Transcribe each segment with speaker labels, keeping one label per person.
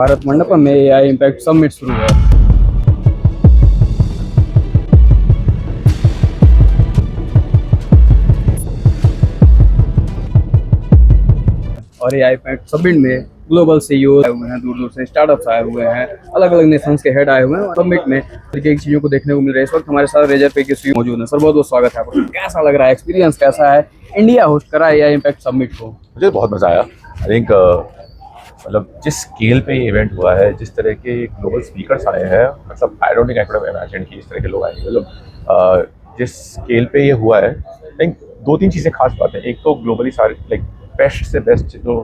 Speaker 1: भारत मंडपम में AI impact summit शुरू है। और एआई इम्पैक्ट समिट में ग्लोबल सीईओ आए हुए हैं, दूर दूर से स्टार्टअप्स आए हुए हैं, अलग अलग नेशंस के हेड आए हुए हैं। समिट में तरीके की चीज़ों को देखने को मिल रहा है। इस वक्त हमारे साथ रेजर पे के सीईओ मौजूद हैं। सर बहुत बहुत स्वागत है आपका। कैसा लग रहा है, एक्सपीरियंस कैसा है, इंडिया होस्ट करा एआई इम्पैक्ट समिट को?
Speaker 2: मुझे बहुत मज़ा आया। आई थिंक मतलब जिस स्केल पे ये इवेंट हुआ है, जिस तरह के ग्लोबल स्पीकर्स आए हैं, मतलब I don't think I could have imagined कि इस तरह के लोग आएंगे। मतलब जिस स्केल पे ये हुआ है, आई थिंक दो तीन चीज़ें खास बात है। एक तो ग्लोबली सारे लाइक बेस्ट से बेस्ट जो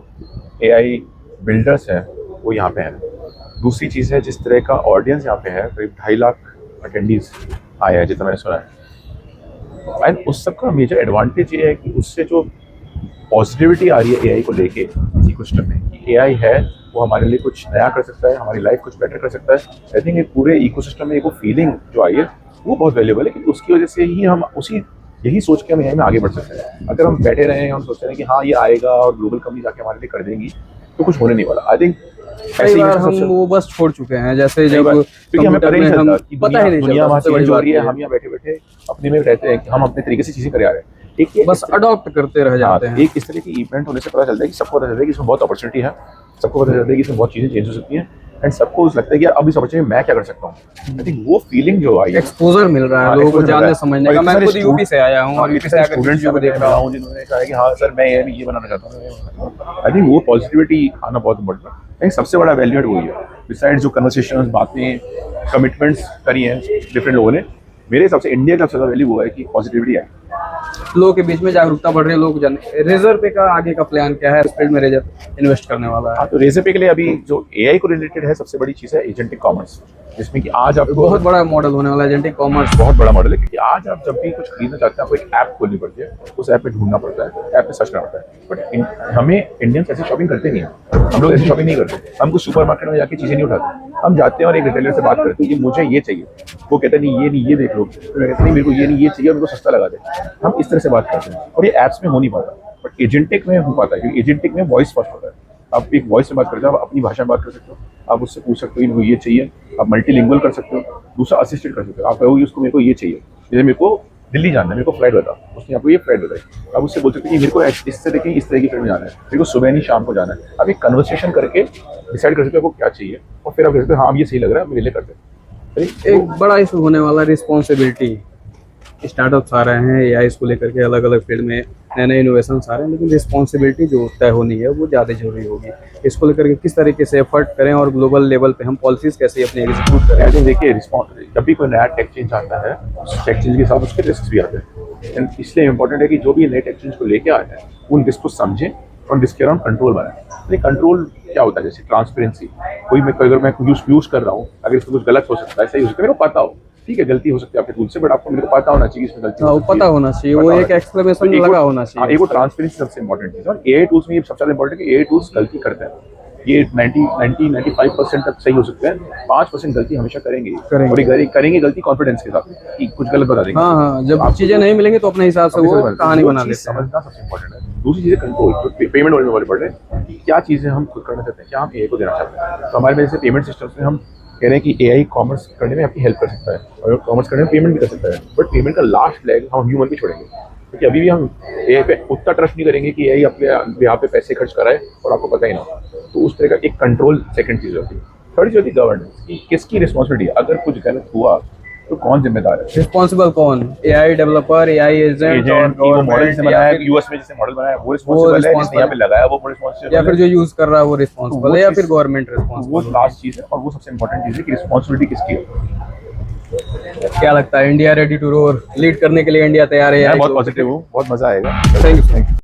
Speaker 2: एआई बिल्डर्स हैं वो यहाँ पे हैं। दूसरी चीज़ है जिस तरह का ऑडियंस यहाँ पे है, करीब 2.5 लाख अटेंडीज आए हैं जितना मैंने सुना है। एंड उस सब का मेजर एडवांटेज ये है कि उससे जो पॉजिटिविटी आ रही है एआई को लेके इकोसिस्टम में, कि एआई है वो हमारे लिए कुछ नया कर सकता है, हमारी लाइफ कुछ बेटर कर सकता है। आई थिंक एक पूरे इकोसिस्टम में एक वो फीलिंग जो आई है वो बहुत वैल्यूबल है, कि उसकी वजह से ही हम यही सोच के हम एआई में आगे बढ़ सकते हैं। अगर हम बैठे रहे हैं, हम सोचते हैं कि हाँ ये आएगा और ग्लोबल कंपनी जाके हमारे लिए कर देंगी, तो कुछ होने नहीं वाला। आई थिंक
Speaker 1: कई बार हम वो बस छोड़ चुके हैं, जैसे जब
Speaker 2: क्योंकि हमें पता ही नहीं चलता कि
Speaker 1: पता ही नहीं
Speaker 2: दुनिया वहाँ
Speaker 1: चलता,
Speaker 2: चेंज हो रही है, हम यहाँ बैठे बैठे अपने में रहते हैं कि हम अपने तरीके से चीज़ें करे आ रहे हैं। एक
Speaker 1: बस अडॉप्ट करते रह जाते हैं।
Speaker 2: एक इस तरह की इवेंट होने से पता चलता है कि सबको पता चलता है कि इसमें बहुत अपॉर्चुनिटी है, सबको पता चलता है कि इसमें बहुत चीज़ें चेंज हो सकती हैं, एंड सबको लगता है कि यार अब इस अपॉर्चुनिटी मैं क्या कर सकता हूँ। आई थिंक वो फीलिंग जो आई है,
Speaker 1: एक्सपोजर मिल रहा है लोगों को जानने समझने का। मैं खुद यूपी से आया हूँ और यूपी से आकर
Speaker 2: स्टूडेंट्स को देख रहा हूँ जिन्होंने कहा है कि हाँ सर मैं ये बनाना चाहता हूँ। आई थिंक वो पॉजिटिविटी आना बहुत इम्पोर्टेंट है। आई थिंक सबसे बड़ा वैल्यू एड वही है, बिसाइड जो कन्वर्सेशन, बातें, कमिटमेंट्स करी हैं डिफरेंट लोगों ने। मेरे हिसाब से इंडिया का सबसे ज़्यादा वैल्यू हुआ है कि पॉजिटिविटी आई,
Speaker 1: लोगों के बीच में जागरूकता बढ़ रही है, लोग जाने। रेजर पे का आगे का प्लान क्या है? इस फील्ड में रेजर इन्वेस्ट करने वाला है।
Speaker 2: हाँ, तो रेजर पे के लिए अभी जो एआई को रिलेटेड है सबसे बड़ी चीज़ है एजेंटिक कॉमर्स, जिसमें कि आज आपको
Speaker 1: बहुत बड़ा मॉडल होने वाला है एजेंटिक कॉमर्स।
Speaker 2: बहुत बड़ा मॉडल है, क्योंकि आज आप जब भी कुछ खरीदना चाहते हैं आपको एक ऐप खोलनी पड़ती है, उस ऐप पे ढूंढना पड़ता है, ऐप पे सर्च करना पड़ता है। बट हमें इंडियंस ऐसे शॉपिंग करते नहीं हैं, हम लोग ऐसी शॉपिंग नहीं करते। हम कुछ सुपर मार्केट में जाके चीज़ें नहीं उठाते, हम जाते हैं और एक रिटेलर से बात करते हैं कि मुझे ये चाहिए, वो कहता है नहीं ये देख लो, तो मैं कहता नहीं मेरे को ये नहीं ये चाहिए, मेरे को सस्ता लगा दे। हम इस तरह से बात करते हैं और ये ऐप्स में हो नहीं पाता, बट एजेंटिक में हो पाता है, क्योंकि एजेंटिक में वॉइस फर्स्ट होता है। आप एक वॉइस में बात करते हो, आप अपनी भाषा में बात कर सकते हो, आप उससे पूछ सकते हो कि ये चाहिए, आप मल्टीलिंगुअल कर सकते हो, दूसरा असिस्टेंट कर सकते हो। आप कहोगे उसको मेरे को ये चाहिए, जैसे मेरे को दिल्ली जाना है, मेरे को फ्लाइट बता, उसने आपको ये फ्लाइट बताई, आप उससे बोल सकते हैं कि मेरे को इससे देखें इस तरह की फ्लाइट में जाना है, मेरे को सुबह नहीं शाम को जाना है। आप एक कन्वर्सेशन करके डिसाइड कर सकते हो आपको क्या चाहिए, और फिर आप कह सकते हो हाँ ये सही लग रहा है, मेरे लिए कर दे।
Speaker 1: एक बड़ा इशू होने वाला रिस्पॉन्सिबिलिटी। स्टार्टअप्स आ रहे हैं एआई को लेकर के, अलग अलग फील्ड में नए नए इनोवेशन आ रहे हैं, लेकिन रिस्पॉन्सिबिलिटी जो तय होनी है वो ज़्यादा जरूरी होगी। इसको लेकर के किस तरीके से एफर्ट करें और ग्लोबल लेवल पे हम पॉलिसीज कैसे अपने एग्जीक्यूट करें?
Speaker 2: तो देखिए, जब भी कोई नया टेक चेंज आता है, उस टेक चेंज के साथ उसके रिस्क भी आते हैं। इसलिए इंपॉर्टेंट है कि जो भी नए टेक चेंज को लेके आए हैं उन रिस्क को समझें और रिस्क के अराउंड कंट्रोल बनाएं। कंट्रोल क्या होता है? जैसे ट्रांसपेरेंसी, अगर मैं यूज कर रहा हूँ, अगर इसमें कुछ गलत हो सकता है, सही हो सकता है, मेरे को पता हो, ठीक है गलती हो सकती है आपके टूल से, बट आपको मेरे को पता होना चाहिए इसमें गलती
Speaker 1: वो पता होना चाहिए, वो एक एक्सक्लेमेशन लगा होना चाहिए।
Speaker 2: एक वो ट्रांसपेरेंसी सबसे इंपॉर्टेंट चीज़ है। और एआई टूल्स में ये सबसे ज़्यादा इंपॉर्टेंट है कि एआई टूल्स गलती करते हैं। ये 95% तक सही हो सकते हैं, 5% गलती हमेशा करेंगे। और ये करेंगे गलती कॉन्फिडेंस के साथ कि कुछ गलत बता देंगे।
Speaker 1: हाँ, जब चीजें नहीं मिलेंगी तो अपने हिसाब से वो कहानी बना लेते हैं।
Speaker 2: समझना सबसे इंपॉर्टेंट है। दूसरी चीज़ कंट्रोल, पेमेंट वाले पड़ रहे हैं कि क्या चीज़ें हम खुद करना चाहते हैं, क्या हम एआई को देना चाहते हैं। तो हमारे में जैसे पेमेंट सिस्टम्स में हम कह रहे हैं कि एआई कॉमर्स करने में आपकी हेल्प कर सकता है, और कॉमर्स करने में पेमेंट भी कर सकता है, बट पेमेंट का लास्ट लेग हम ह्यूमन पे छोड़ेंगे, क्योंकि अभी भी हम एआई पे उतना ट्रस्ट नहीं करेंगे कि एआई अपने यहाँ पे पैसे खर्च कराए और आपको पता ही ना। तो उस तरह का एक कंट्रोल सेकंड चीज़ होती है। थर्ड चीज़ होती है गवर्नेंस, कि किसकी रिस्पॉन्सिबिलिटी है। अगर कुछ गलत हुआ तो कौन जिम्मेदार है?
Speaker 1: रिस्पॉन्सिबल कौन? एआई डेवलपर, एआई एजेंट,
Speaker 2: वो मॉडल जिसने बनाया, यूएस में जिसने मॉडल बनाया वो रिस्पॉन्सिबल है, जिसने यहाँ पे लगाया वो रिस्पॉन्सिबल है, या
Speaker 1: फिर जो यूज कर रहा है वो रिस्पॉन्सिबल है, या फिर गवर्नमेंट रिस्पॉन्सिबल?
Speaker 2: वो लास्ट चीज़ है, और वो सबसे इंपॉर्टेंट चीज़ है कि रिस्पॉन्सिबिलिटी किसकी है।
Speaker 1: क्या लगता है, India ready to roar? Lead करने के लिए इंडिया तैयार है?
Speaker 2: मैं बहुत पॉजिटिव हूँ, बहुत मजा आएगा।
Speaker 1: Thank you.